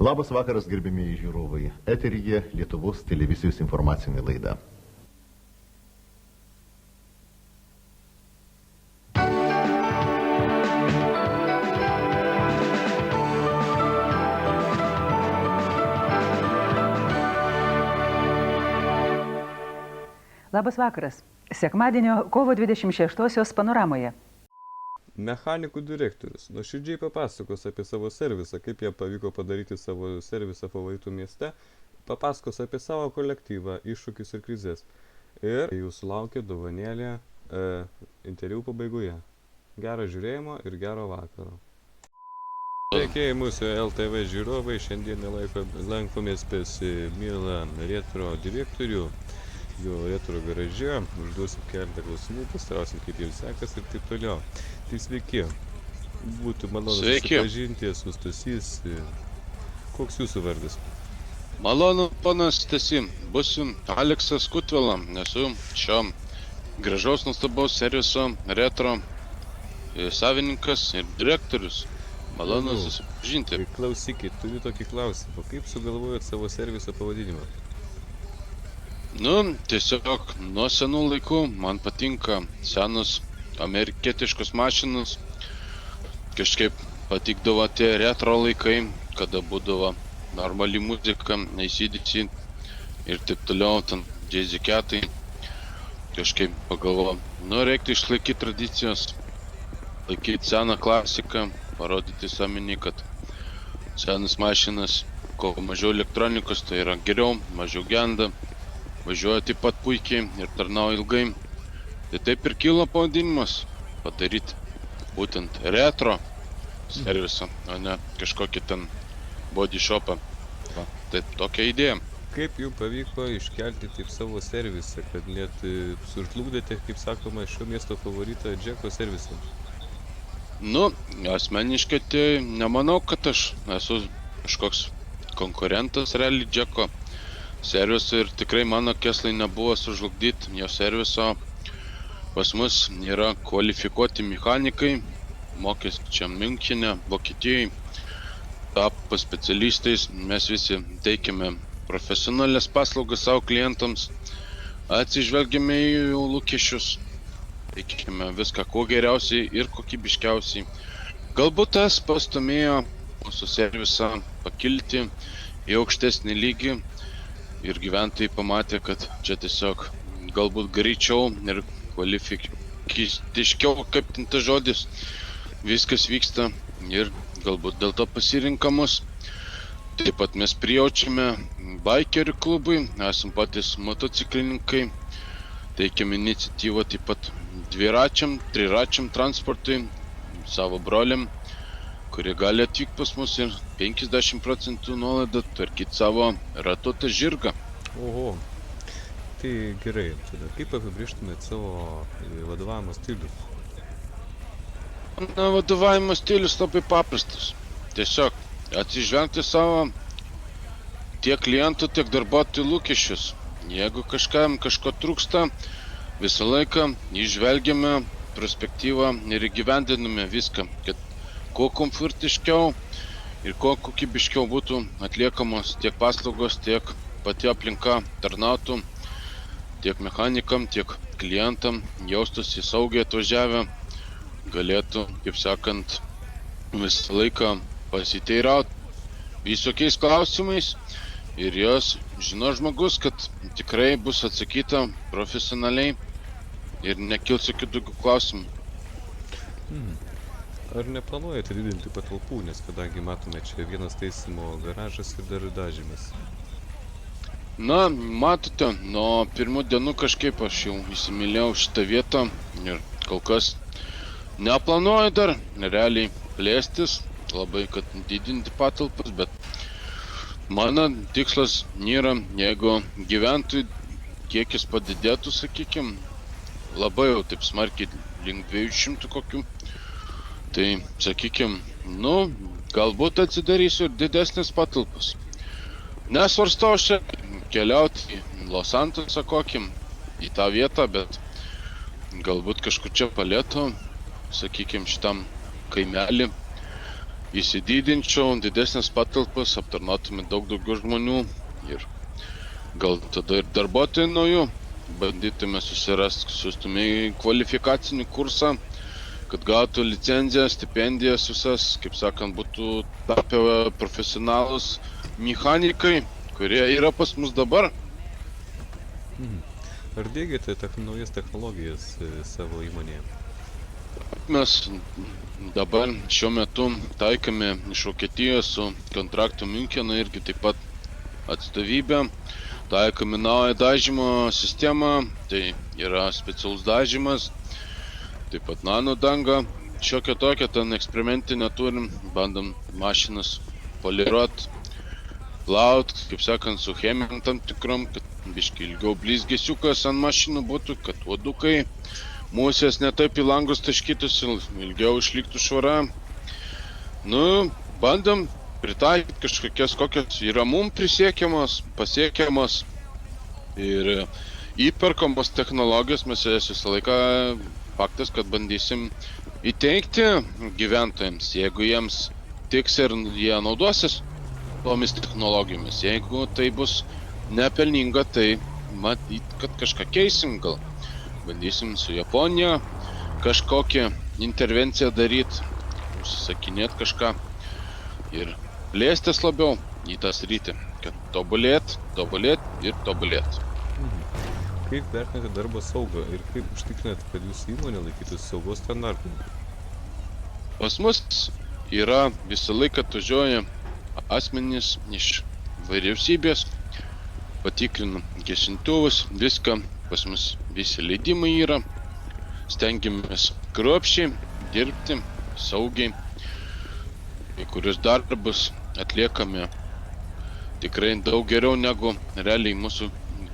Labas vakaras, gerbimieji žiūrovai. Eteryje Lietuvos televizijos informacinė laida. Labas vakaras. Sekmadienio kovo 26-osios panoramoje. Mechanikų direktorius nuoširdžiai papasakos apie savo servisą, kaip jie pavyko padaryti savo servisą favoritų mieste, papasakos apie savo kolektyvą, iššūkius ir krizės. Ir jūsų laukia dovanėlė interviu pabaigoje. Gero žiūrėjimo ir gero vakaro. Sveiki, mūsų LTV žiūrovai, šiandien lankomės pas mielą retro direktorių. Jo retro garaže, užduosim keletą klausimų, pastarausim, kaip jiems sekas ir taip toliau. Tai sveiki, būtų malonu susipažinti su Stasys. Koks jūsų vardas? Malonu, panas Stasy, būsiu Aleksas Kutvila, esu šio gražaus nuostabaus serviso retro savininkas ir direktorius. Malonu susipažinti. Klausykit, turiu tokį klausimą, kaip sugalvojot savo serviso pavadinimą? Tiesiog nuo senų laikų man patinka senos amerikietiškos mašinos. Kažkaip patikdavo tie retro laikai, kada būdavo normali muzika, AC/DC ir taip toliau, ten Jazzy Catai. Kažkaip pagalvoju, reiktų išlaikyti tradicijos, laikyti seną klasiką, parodyti visuomenei, kad senas mašinas, kuo mažiau elektronikos, tai yra geriau, mažiau genda. Važiuoja taip pat puikiai ir tarnauja ilgai. Tai taip ir kilo pavadinimas padaryti būtent retro servisą, o ne kažkokį ten body shopą. Tai tokia idėja. Kaip jums pavyko iškelti taip savo servisą, kad net sužlugdėte, kaip sakoma, šio miesto favoritą Džeko servisą? Asmeniškai tai nemanau, kad aš esu kažkoks konkurentas realiai Džeko serviso ir tikrai mano kėslai nebuvo sužlugdyti jo serviso. Pas mus yra kvalifikuoti mechanikai, mokėsi čia Miunchene, Vokietijai, tapo specialistais. Mes visi teikiame profesionalias paslaugas savo klientams, atsižvelgiame į jų lūkesčius, teikime viską kuo geriausiai ir kokybiškiausiai. Galbūt tas pastumėjo mūsų servisą pakilti į aukštesnį lygį. Ir gyventojai pamatė, kad čia tiesiog galbūt greičiau ir kvalifikuotiškiau, kaip tas žodis, viskas vyksta ir galbūt dėl to pasirinkamus. Taip pat mes prijaučiame bikerių klubui, esam patys motociklininkai, teikiam iniciatyvą taip pat dviračiam, triračiam transportui, savo broliam, kurie gali atvykti pas mus ir 50% nuolaidą tvarkyti savo ratotą žirgą. Oho, tai gerai, tada kaip apibrėžtumėt savo vadovavimo stilių? Vadovavimo stilius labai paprastas. Tiesiog atsižvelgti savo tiek klientų, tiek darbuotojų lūkesčius. Jeigu kažko trūksta, visą laiką įžvelgiame perspektyvą ir įgyvendiname viską, kad kuo komfortiškiau ir kuo kokybiškiau būtų atliekamos tiek paslaugos, tiek pati aplinka tarnautų, tiek mechanikam, tiek klientam jaustųsi saugiai atvažiavę, galėtų, kaip sakant, visą laiką pasiteirauti visokiais klausimais ir jos žino žmogus, kad tikrai bus atsakyta profesionaliai ir nekils jokių daugiau klausimų. Ar neplanuojate didinti patalpų, nes kadangi matome čia vienas taisymo garažas ir dar dažymas? Matote, nuo pirmų dienų kažkaip aš jau įsimylėjau šitą vietą ir kol kas neplanuoju dar realiai plėstis, labai kad didinti patalpas, bet mano tikslas nėra, jeigu gyventojų kiekis padidėtų, sakykime, labai jau taip smarkiai link 200 kokių. Tai, sakykime, galbūt atsidarysiu ir didesnės patalpas. Nesvarstau čia keliauti į Los Andželą, į tą vietą, bet galbūt kažkur čia palėtų, sakykime, šitam kaimelį įsididinčiau didesnės patalpas, aptarnautume daug daugiau žmonių ir gal tada ir darbuotojų naujų, bandytume susirasti, siūstume į kvalifikacinį kursą, kad gautų licenciją, stipendijas visas, kaip sakant, būtų tapę profesionalus mechanikai, kurie yra pas mus dabar. Ar dėgiate naujas technologijas savo įmonėje? Mes dabar šiuo metu taikome iš Vokietijos su kontraktu Müncheno irgi taip pat atstovybę. Taikome naują dažymo sistemą, tai yra specialus dažymas, taip pat nano danga. Šiokią tokią ten eksperimentinę turim, bandom mašinas poliruot, plaut, kaip sakant, su chemijom tam tikrom, kad biškai ilgiau blizgesiukas ant mašinų būtų, kad uodukai, musės netaip į langus taškytųsi, ilgiau išliktų švara. Bandom pritaikyti kažkokias, kokios yra mum prisiekiamos, pasiekiamos ir įperkamos technologijos. Mes jas visą laiką faktas, kad bandysim įteikti gyventojams, jeigu jiems tiks ir jie naudosis tomis technologijomis. Jeigu tai bus nepelninga, tai matyt, kad kažką keisim gal. Bandysim su Japonija kažkokią intervenciją daryti, užsisakinėti kažką ir plėstis labiau į tą sritį, kad tobulėt ir tobulėt. Kaip vertinate darbo saugą ir kaip užtikrinate, kad jūsų įmonė laikytųsi saugos standartų? Pas mus yra visą laiką atvažiuoja asmenys iš vyriausybės, patikrinam gesintuvus, viską, pas mus visi leidimai yra, stengiamės kruopščiai dirbti, saugiai, kai kurios darbus atliekame tikrai daug geriau negu realiai mūsų,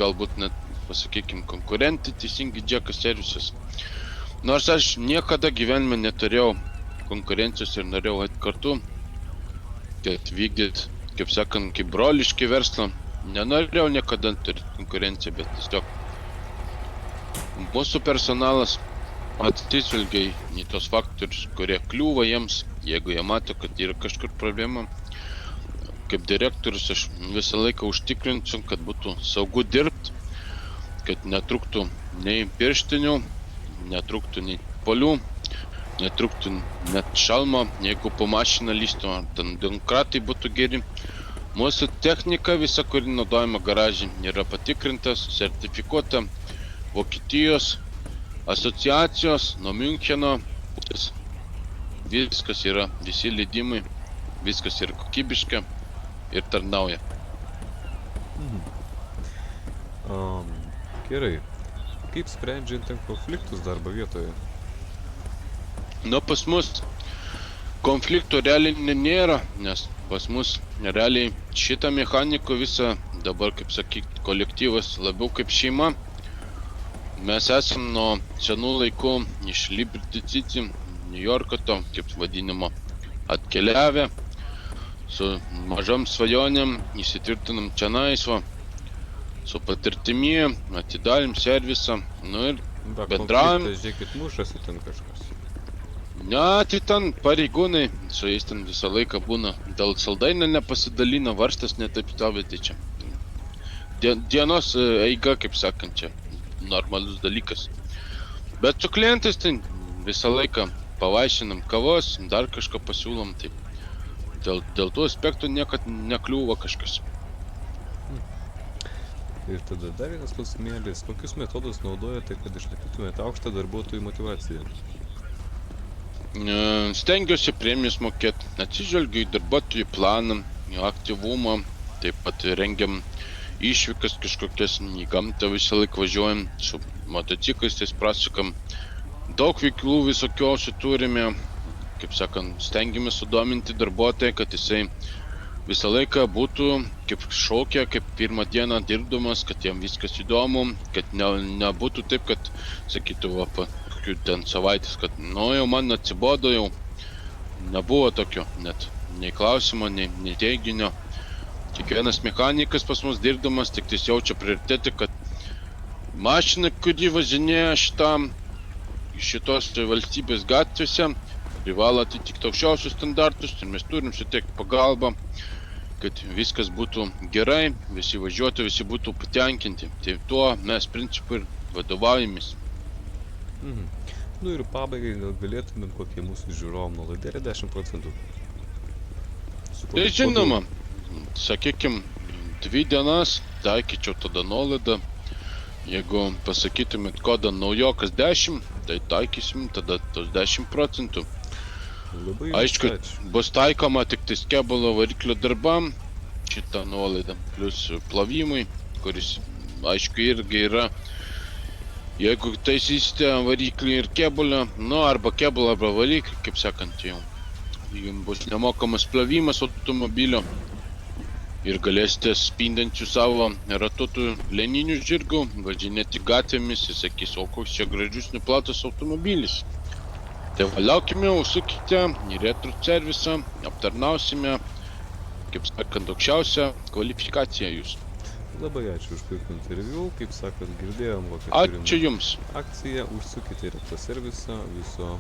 galbūt net, pasakykim, konkurentai, teisingai Džekas servisas. Nors aš niekada gyvenime neturėjau konkurencijos ir norėjau eit kartu, kad vykdyt, kaip sakant, kaip broliški verslą. Nenorėjau niekada turėti konkurenciją, bet tiesiog mūsų personalas atsižvelgia į tos faktorius, kurie kliūva jiems, jeigu jie mato, kad yra kažkur problema. Kaip direktorius aš visą laiką užtikrinsiu, kad būtų saugu dirbti, kad netrūktų nei pirštinių, netrūktų nei polių, netrūktų net šalmo, jeigu po mašiną lystų, ar ten demokratai būtų geri. Mūsų technika visa, kuri naudojama garažė, yra patikrinta, sertifikuota Vokietijos asociacijos nuo Müncheno. Viskas yra, visi leidimai, viskas yra kokybiška ir tarnauja. Gerai. Kaip sprendžiant konfliktus darbo vietoje? Pas mus konfliktų realiai nėra, nes pas mus realiai šitą mechaniką visą dabar, kaip sakyt, kolektyvas labiau kaip šeima. Mes esam nuo senų laikų iš Liberty City, New Yorko, to, kaip vadinamo, atkeliavę su mažom svajonėm, įsitvirtinam čia naisvo, su patirtimi, atidarėm servisą, ir bendraujam. Konfliktas, žiūrėkit, mušasi ten kažkas. Ne, tai ten pareigūnai, su jais ten visą laiką būna, dėl saldainio nepasidalina, varžtas netaip stovi, tai čia dienos eiga, kaip sakant, čia normalus dalykas. Bet su klientais tai visą laiką pavaišinam kavos, dar kažką pasiūlom, tai dėl tų aspektų niekad nekliūva kažkas. Ir tada dar vienas klausimėlis, kokius metodus naudojate, kad išlaikytumėte aukštą darbuotojų motyvaciją? Stengiuosi premijas mokėti, atsižvelgiu į darbuotojų planą, į aktyvumą, taip pat rengiam išvykas kažkokias, į gamtą visą laiką važiuojam, su motociklais tais prasukam. Daug veiklų visokiausių turime, kaip sakant, stengiamės sudominti darbuotoją, kad jisai visą laiką būtų kaip šokė, kaip pirmą dieną dirbdamas, kad jam viskas įdomu, kad nebūtų taip, kad sakytų, ten savaitės, kad jau man atsibodo, jau nebuvo tokio, net nei klausimo, nei teiginio. Kiekvienas mechanikas pas mus dirbdamas tik tais jaučia prioritetį, kad mašina, kuri važinėja šitos valstybės gatvėse, privalo atitikti aukščiausius standartus ir mes turim suteikti pagalbą, kad viskas būtų gerai, visi važiuotų, visi būtų patenkinti. Tai tuo mes principu ir vadovaujamės. Nu ir pabaigai gal galėtumėm kokie mūsų žiūrovom nuolaidėlė 10%. Tai žinoma, sakykim, 2 dienas taikyčiau tada nuolaidą. Jeigu pasakytumėt kodą naujokas 10, tai taikysim tada tos 10%. Labai Aišku, ačiū. bus taikoma tik tai kėbulo variklio darbam šitą nuolaidą, plus plovimui, kuris, aišku, irgi yra. Jeigu taisysite variklį ir kėbulą, nu arba kėbulą, arba variklį, kaip sakant, jau jums bus nemokamas plovimas automobilio ir galėsite spindančių savo ratuotų leninių žirgų važinėti gatvėmis ir sakys, o koks čia gražus nuplatas automobilis. Tai laukime, užsukite į retro servisą, aptarnausime, kaip sakant, aukščiausią kvalifikaciją jūs. Labai ačiū už puikų interviu, kaip sakant, girdėjom, kokią Ačiū jums. akciją, užsukite į retro servisą, viso